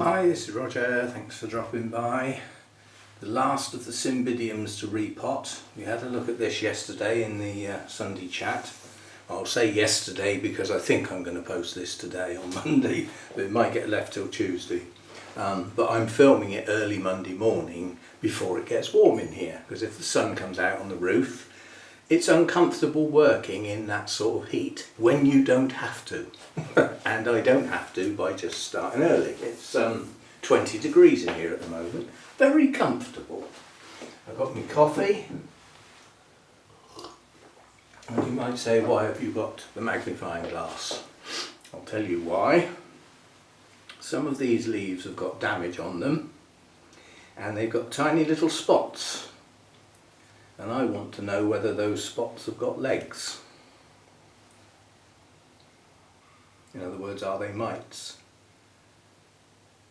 Hi, this is Roger, thanks for dropping by. The last of the Cymbidiums to repot. We had a look at this yesterday in the Sunday chat. I'll say yesterday because I think I'm going to post this today on Monday, but it might get left till Tuesday. But I'm filming it early Monday morning before it gets warm in here, because if the sun comes out on the roof, it's uncomfortable working in that sort of heat when you don't have to. And I don't have to by just starting early. It's 20 degrees in here at the moment. Very comfortable. I've got my coffee. And you might say, why have you got the magnifying glass? I'll tell you why. Some of these leaves have got damage on them, and they've got tiny little spots. And I want to know whether those spots have got legs. In other words, are they mites?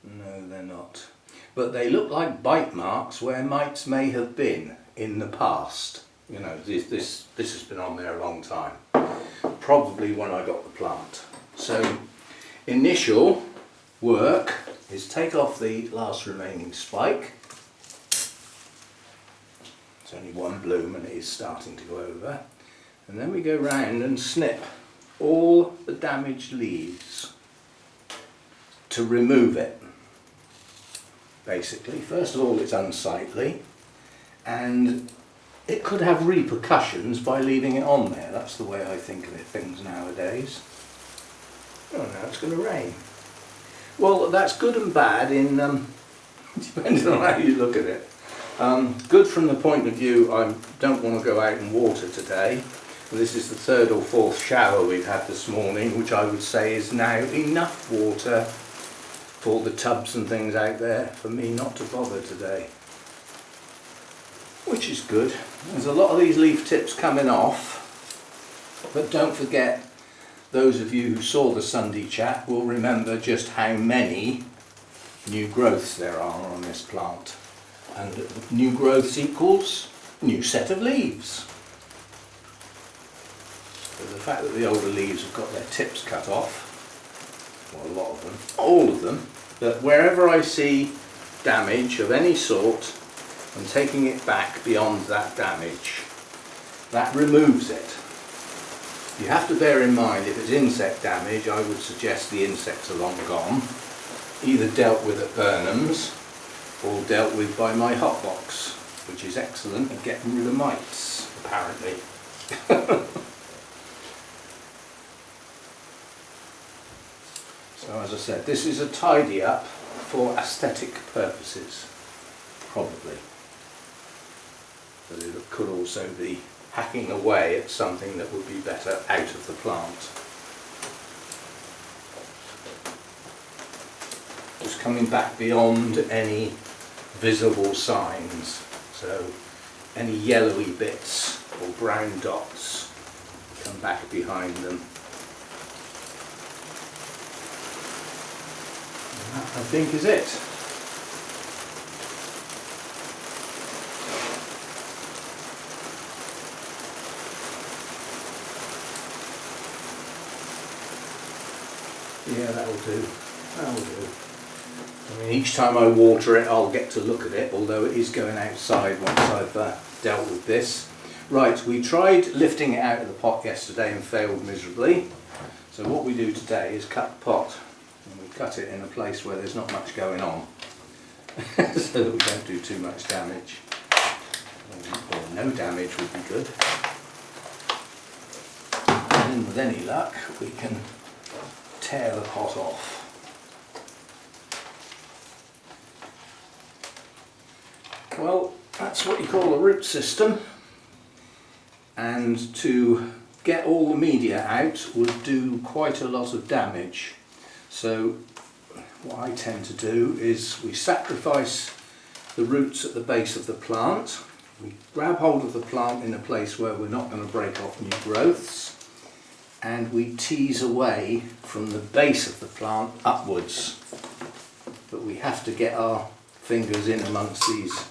No, they're not. But they look like bite marks where mites may have been in the past. You know, this has been on there a long time. Probably when I got the plant. So, initial work is take off the last remaining spike. It's only one bloom and it is starting to go over. And then we go round and snip all the damaged leaves to remove it. Basically, first of all, it's unsightly and it could have repercussions by leaving it on there. That's the way I think of it, things nowadays. Oh, now it's going to rain. Well, that's good and bad in depending on how you look at it. Good from the point of view I don't want to go out and water today. This is the third or fourth shower we've had this morning, which I would say is now enough water for the tubs and things out there for me not to bother today. Which is good. There's a lot of these leaf tips coming off, but don't forget, those of you who saw the Sunday chat will remember just how many new growths there are on this plant. And new growths equals new set of leaves. So the fact that the older leaves have got their tips cut off, well, a lot of them, all of them, but wherever I see damage of any sort, I'm taking it back beyond that damage. That removes it. You have to bear in mind, if it's insect damage, I would suggest the insects are long gone, either dealt with at Burnham's or dealt with by my hotbox, which is excellent at getting rid of mites, apparently. So as I said, this is a tidy up for aesthetic purposes, probably. But it could also be hacking away at something that would be better out of the plant. Just coming back beyond any visible signs. So any yellowy bits or brown dots, come back behind them. And that, I think, is it. Yeah, that'll do. That'll do. I mean, each time I water it, I'll get to look at it, although it is going outside once I've dealt with this. Right, we tried lifting it out of the pot yesterday and failed miserably. So what we do today is cut the pot. And we cut it in a place where there's not much going on, so that we don't do too much damage. Or no damage would be good. And with any luck, we can tear the pot off. Well, that's what you call a root system, and to get all the media out would do quite a lot of damage. So what I tend to do is we sacrifice the roots at the base of the plant, we grab hold of the plant in a place where we're not going to break off new growths, and we tease away from the base of the plant upwards. But we have to get our fingers in amongst these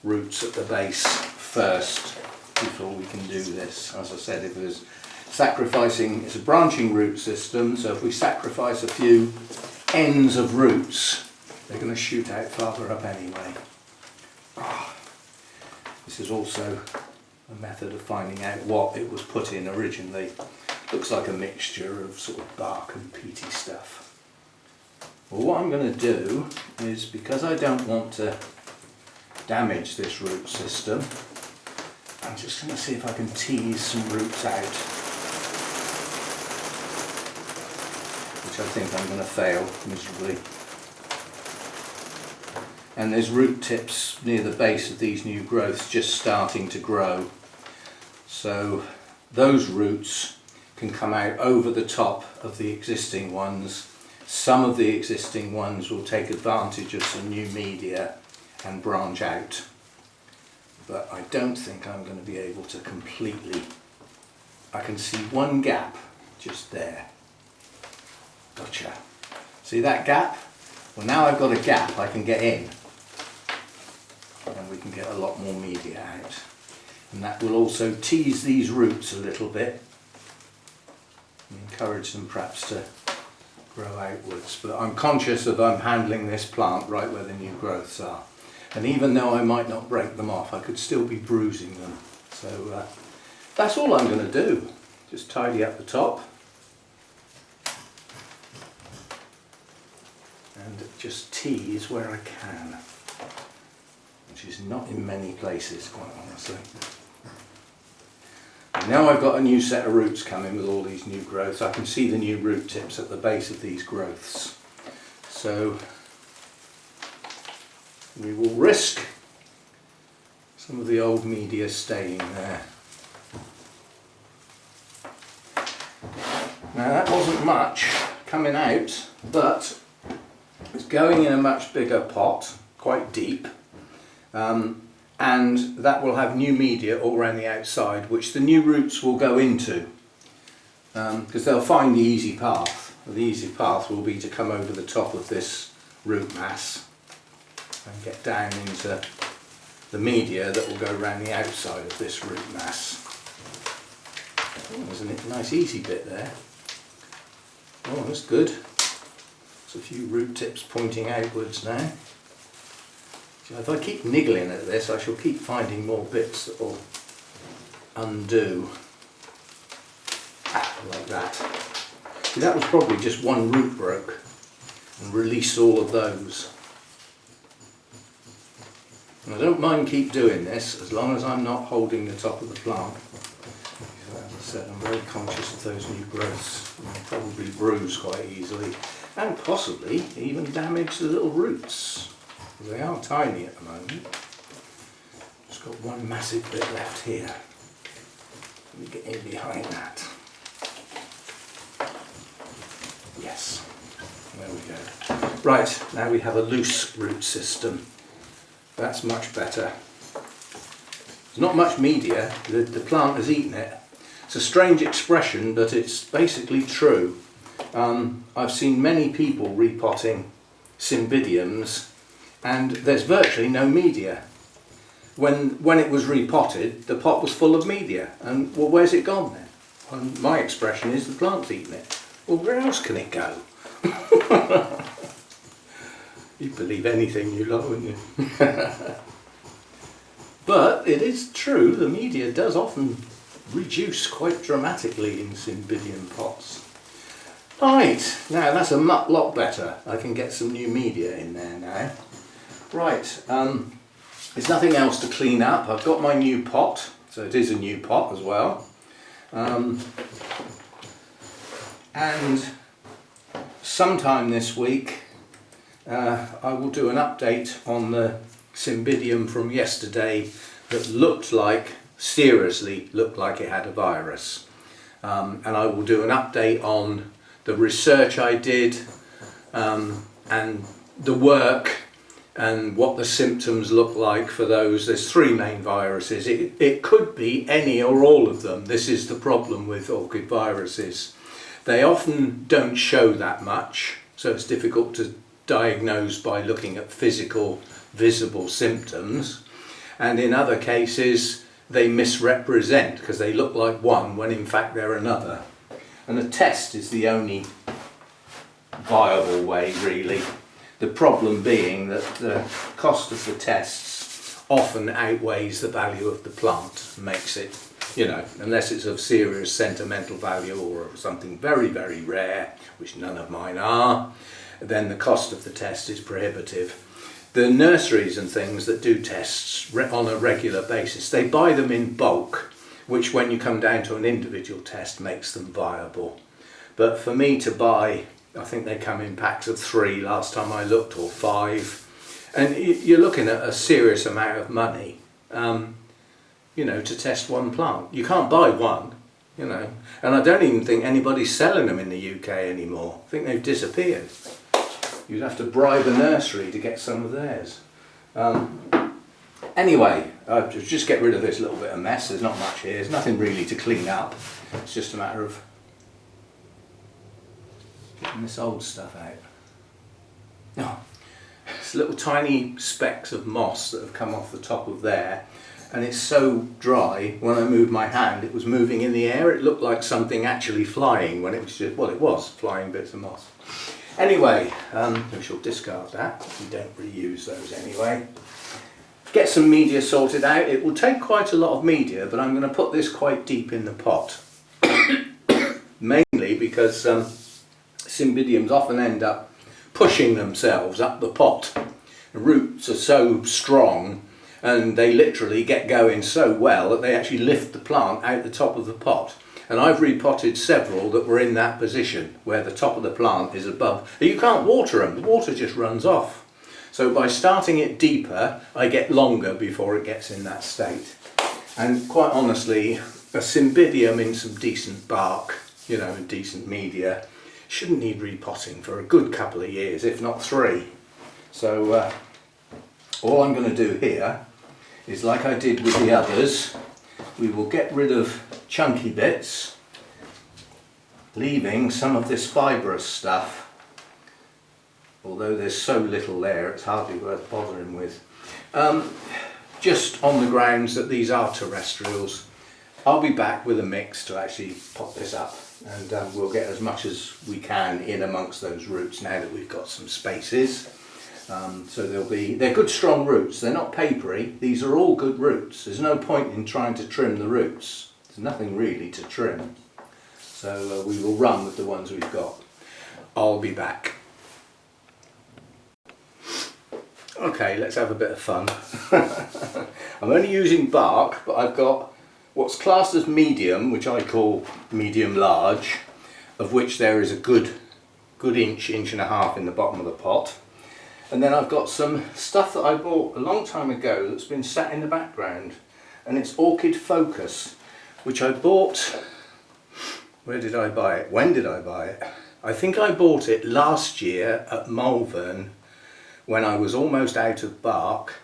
roots at the base first before we can do this. As I said, if there's sacrificing, it's a branching root system, so if we sacrifice a few ends of roots, they're going to shoot out farther up anyway. This is also a method of finding out what it was put in originally. Looks like a mixture of sort of bark and peaty stuff. Well, what I'm going to do is, because I don't want to damage this root system, I'm just going to see if I can tease some roots out, which I think I'm going to fail miserably. And there's root tips near the base of these new growths just starting to grow, so those roots can come out over the top of the existing ones. Some of the existing ones will take advantage of some new media and branch out, but I don't think I'm going to be able to completely. I can see one gap just there. Gotcha. See that gap? Well, now I've got a gap, I can get in and we can get a lot more media out, and that will also tease these roots a little bit and encourage them perhaps to grow outwards. But I'm conscious of I'm handling this plant right where the new growths are, and even though I might not break them off, I could still be bruising them. So that's all I'm going to do, just tidy up the top and just tease where I can, which is not in many places, quite honestly. And now I've got a new set of roots coming with all these new growths. I can see the new root tips at the base of these growths. So we will risk some of the old media staying there. Now that wasn't much coming out, but it's going in a much bigger pot, quite deep. And that will have new media all around the outside, which the new roots will go into, because they'll find the easy path. The easy path will be to come over the top of this root mass and get down into the media that will go around the outside of this root mass. Oh, there's a nice easy bit there. Oh, that's good. There's a few root tips pointing outwards now. So if I keep niggling at this, I shall keep finding more bits that will undo. Like that. See, that was probably just one root broke and released all of those. And I don't mind keep doing this as long as I'm not holding the top of the plant. As I said, I'm very conscious of those new growths. They'll probably bruise quite easily and possibly even damage the little roots. They are tiny at the moment. Just got one massive bit left here. Let me get in behind that. Yes, there we go. Right, now we have a loose root system. That's much better. There's not much media, the plant has eaten it. It's a strange expression, but it's basically true. I've seen many people repotting Cymbidiums, and there's virtually no media. When it was repotted, the pot was full of media, and well, where's it gone then? And my expression is the plant's eaten it. Well, where else can it go? You'd believe anything you like, wouldn't you? But it is true, the media does often reduce quite dramatically in Cymbidium pots. Right, now that's a lot better. I can get some new media in there now. Right, there's nothing else to clean up. I've got my new pot, so it is a new pot as well. And sometime this week I will do an update on the Cymbidium from yesterday that looked like, seriously looked like it had a virus. And I will do an update on the research I did and the work and what the symptoms look like for those. There's three main viruses. It could be any or all of them. This is the problem with orchid viruses. They often don't show that much, so it's difficult to diagnose by looking at physical, visible symptoms. And in other cases, they misrepresent because they look like one when in fact they're another. And a test is the only viable way, really. The problem being that the cost of the tests often outweighs the value of the plant, makes it, you know, unless it's of serious sentimental value or something very, very rare, which none of mine are, then the cost of the test is prohibitive. The nurseries and things that do tests on a regular basis, they buy them in bulk, which when you come down to an individual test makes them viable. But for me to buy, I think they come in packs of 3 last time I looked, or 5, and you're looking at a serious amount of money, you know, to test one plant. You can't buy one, you know, and I don't even think anybody's selling them in the UK anymore. I think they've disappeared. You'd have to bribe a nursery to get some of theirs. Anyway, just get rid of this little bit of mess. There's not much here. There's nothing really to clean up. It's just a matter of getting this old stuff out. Oh, it's little tiny specks of moss that have come off the top of there. And it's so dry, when I moved my hand, it was moving in the air. It looked like something actually flying when it was just, well, it was flying bits of moss. Anyway, we shall discard that. We don't reuse those anyway. Get some media sorted out. It will take quite a lot of media, but I'm going to put this quite deep in the pot. Mainly because Cymbidiums often end up pushing themselves up the pot. The roots are so strong and they literally get going so well that they actually lift the plant out the top of the pot. And I've repotted several that were in that position where the top of the plant is above. You can't water them, the water just runs off. So by starting it deeper, I get longer before it gets in that state. And quite honestly, a Cymbidium in some decent bark, you know, and decent media, shouldn't need repotting for a good couple of years, if not 3. So all I'm going to do here is, like I did with the others, we will get rid of chunky bits, leaving some of this fibrous stuff, although there's so little there it's hardly worth bothering with, just on the grounds that these are terrestrials. I'll be back with a mix to actually pot this up, and we'll get as much as we can in amongst those roots now that we've got some spaces. So they're good strong roots, they're not papery, these are all good roots. There's no point in trying to trim the roots, there's nothing really to trim. So we will run with the ones we've got. I'll be back. Okay, let's have a bit of fun. I'm only using bark, but I've got what's classed as medium, which I call medium large, of which there is a good inch and a half in the bottom of the pot. And then I've got some stuff that I bought a long time ago that's been sat in the background, and it's Orchid Focus, which I bought, where did I buy it? When did I buy it? I think I bought it last year at Malvern when I was almost out of bark,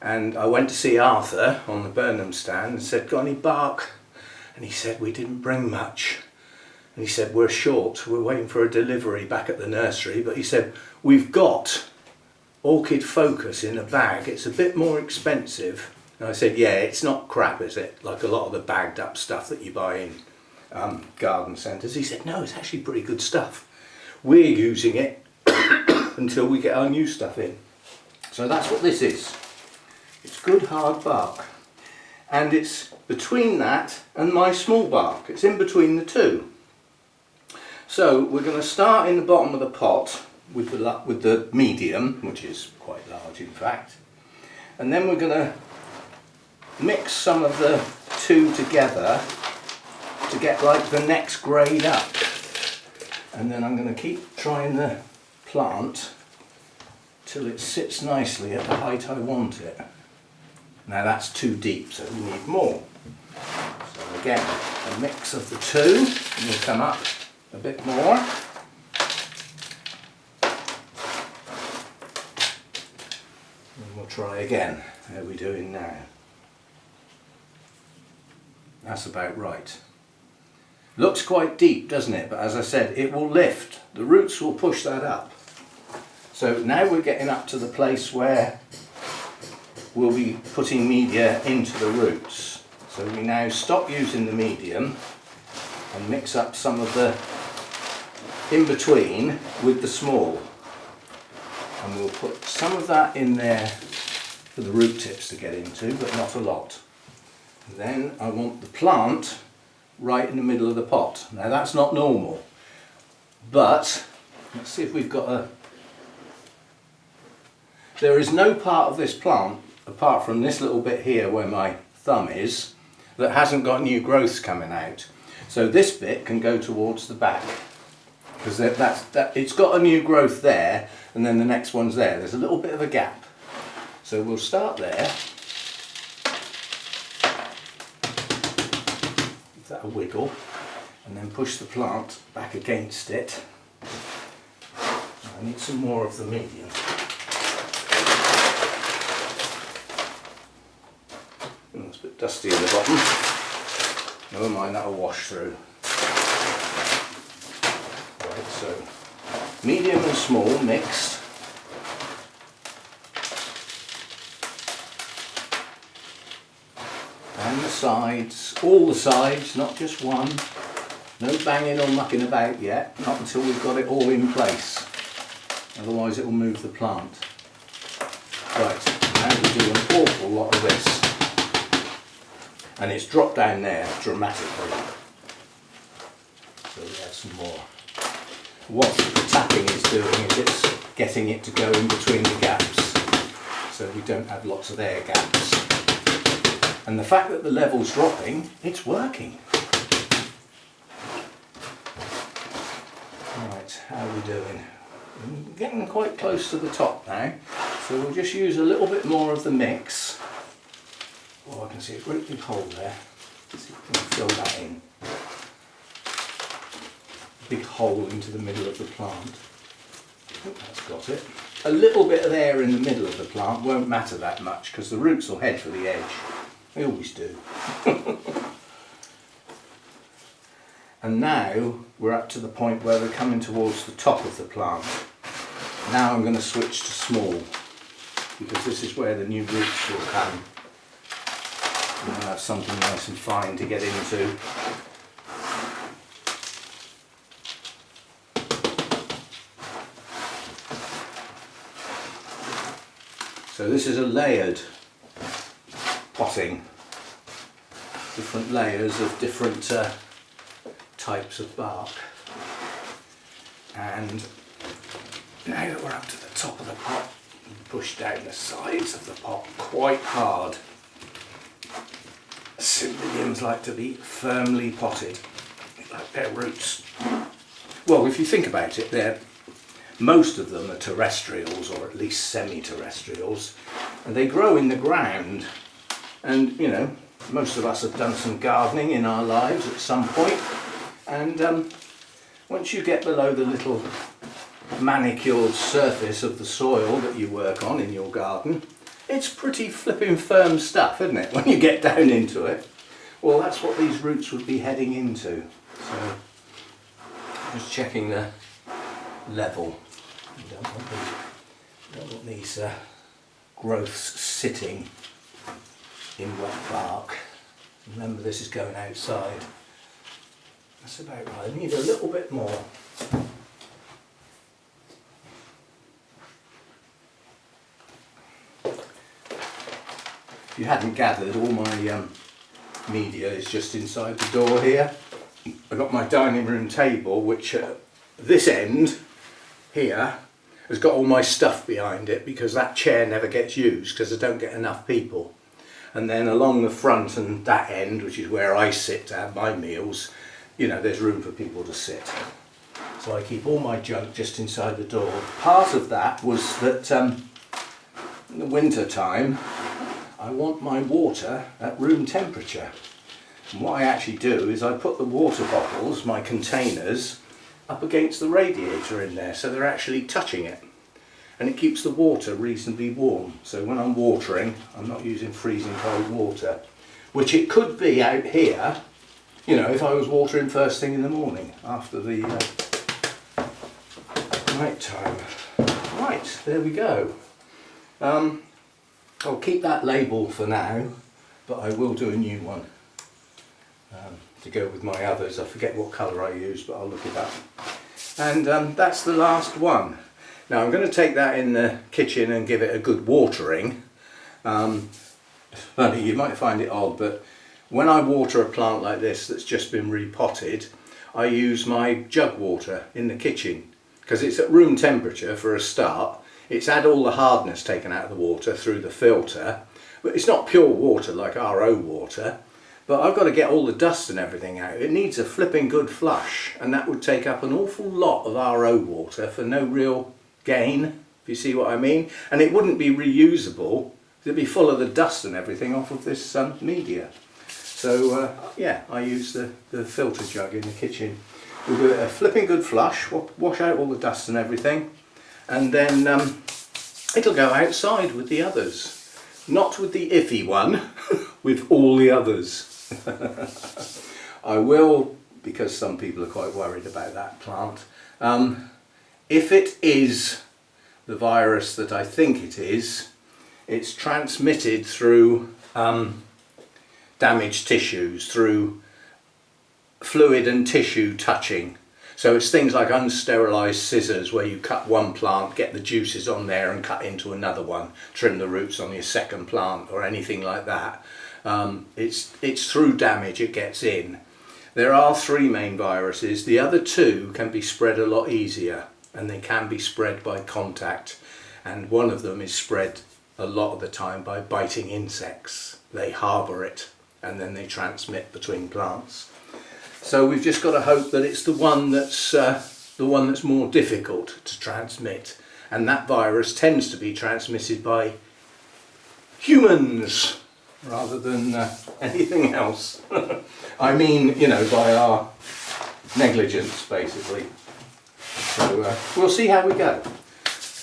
and I went to see Arthur on the Burnham stand and said, got any bark? And he said, we didn't bring much. And he said, we're short, we're waiting for a delivery back at the nursery, but he said, we've got Orchid Focus in a bag, it's a bit more expensive. And I said, yeah, it's not crap, is it? Like a lot of the bagged up stuff that you buy in garden centres. He said, no, it's actually pretty good stuff. We're using it until we get our new stuff in. So that's what this is. It's good hard bark. And it's between that and my small bark. It's in between the two. So we're going to start in the bottom of the pot with the medium, which is quite large in fact, and then we're going to mix some of the two together to get like the next grade up, and then I'm going to keep trying the plant till it sits nicely at the height I want it. Now that's too deep, so we need more. So again, a mix of the two will come up a bit more. And we'll try again. How are we doing now? That's about right. Looks quite deep, doesn't it? But as I said, it will lift. The roots will push that up. So now we're getting up to the place where we'll be putting media into the roots. So we now stop using the medium and mix up some of the in between with the small. And we'll put some of that in there for the root tips to get into, but not a lot. And then I want the plant right in the middle of the pot. Now that's not normal, but let's see if we've got a... There is no part of this plant, apart from this little bit here where my thumb is, that hasn't got new growths coming out. So this bit can go towards the back, because it's got a new growth there, and then the next one's there. There's a little bit of a gap. So we'll start there. Give that a wiggle, and then push the plant back against it. I need some more of the medium. It's a bit dusty in the bottom. Never mind, that'll wash through. Right, so medium and small mixed. And the sides, all the sides, not just one. No banging or mucking about yet, not until we've got it all in place. Otherwise it will move the plant. Right, now we do an awful lot of this. And it's dropped down there dramatically. So we add some more. What the tapping is doing is it's getting it to go in between the gaps, so we don't have lots of air gaps. And the fact that the level's dropping, it's working. Right, how are we doing? We're getting quite close to the top now, so we'll just use a little bit more of the mix. Oh, I can see a great big hole there. Let's see if we can fill that in. Big hole into the middle of the plant. I think that's got it. A little bit of air in the middle of the plant won't matter that much because the roots will head for the edge. They always do. And now we're up to the point where we're coming towards the top of the plant. Now I'm going to switch to small because this is where the new roots will come. And I'll have something nice and fine to get into. So this is a layered potting. Different layers of different types of bark. And now that we're up to the top of the pot, push down the sides of the pot quite hard. Cymbidiums like to be firmly potted, like their roots. Well, if you think about it, most of them are terrestrials, or at least semi-terrestrials, and they grow in the ground. And you know, most of us have done some gardening in our lives at some point, and once you get below the little manicured surface of the soil that you work on in your garden, it's pretty flipping firm stuff, isn't it, when you get down into it? Well, that's what these roots would be heading into. So, just checking the level. You don't want these growths sitting in wet bark. Remember, this is going outside. That's about right. I need a little bit more. If you hadn't gathered, all my media is just inside the door here. I've got my dining room table, which this end here has got all my stuff behind it because that chair never gets used because I don't get enough people. And then along the front and that end, which is where I sit to have my meals, you know, there's room for people to sit. So I keep all my junk just inside the door. Part of that was that in the winter time, I want my water at room temperature. And what I actually do is I put the water bottles, my containers, up against the radiator in there, so they're actually touching it. And it keeps the water reasonably warm. So when I'm watering, I'm not using freezing cold water, which it could be out here, you know, if I was watering first thing in the morning after the night time. Right, there we go. I'll keep that label for now, but I will do a new one to go with my others. I forget what colour I used, but I'll look it up. And that's the last one. Now I'm going to take that in the kitchen and give it a good watering. Funny, you might find it odd, but when I water a plant like this that's just been repotted, I use my jug water in the kitchen because it's at room temperature for a start. It's had all the hardness taken out of the water through the filter, but it's not pure water like RO water. But I've got to get all the dust and everything out. It needs a flipping good flush, and that would take up an awful lot of RO water for no real gain, if you see what I mean. And it wouldn't be reusable. It'd be full of the dust and everything off of this media. So yeah, I use the filter jug in the kitchen. We'll do a flipping good flush, wash out all the dust and everything, and then it'll go outside with the others. Not with the iffy one, with all the others. I will, because some people are quite worried about that plant. If it is the virus that I think it is, it's transmitted through damaged tissues, through fluid and tissue touching. So it's things like unsterilised scissors where you cut one plant, get the juices on there and cut into another one, trim the roots on your second plant or anything like that. It's through damage it gets in. There are 3 main viruses. The other 2 can be spread a lot easier, and they can be spread by contact, and one of them is spread a lot of the time by biting insects. They harbour it and then they transmit between plants. So we've just got to hope that it's the one that's more difficult to transmit, and that virus tends to be transmitted by humans rather than anything else. I mean, you know, by our negligence basically. So we'll see how we go.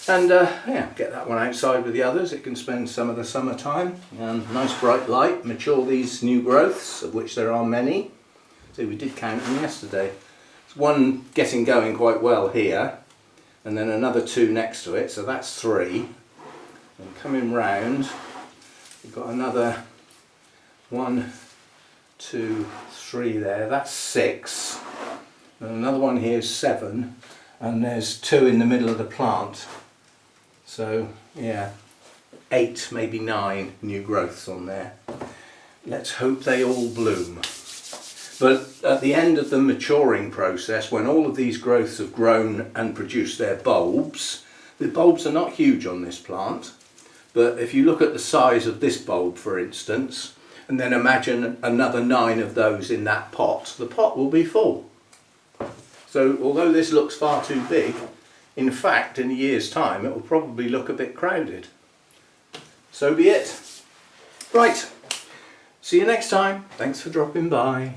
And yeah, get that one outside with the others. It can spend some of the summertime. Nice bright light, mature these new growths, of which there are many. See, we did count them yesterday. There's one getting going quite well here, and then another 2 next to it, so that's 3. And coming round, we've got another 1, 2, 3 there, that's 6. And another one here is 7, and there's 2 in the middle of the plant. So yeah, 8, maybe 9 new growths on there. Let's hope they all bloom. But at the end of the maturing process, when all of these growths have grown and produced their bulbs, the bulbs are not huge on this plant, but if you look at the size of this bulb, for instance, and then imagine another 9 of those in that pot, the pot will be full. So although this looks far too big, in fact in a year's time it will probably look a bit crowded. So be it. Right, see you next time. Thanks for dropping by.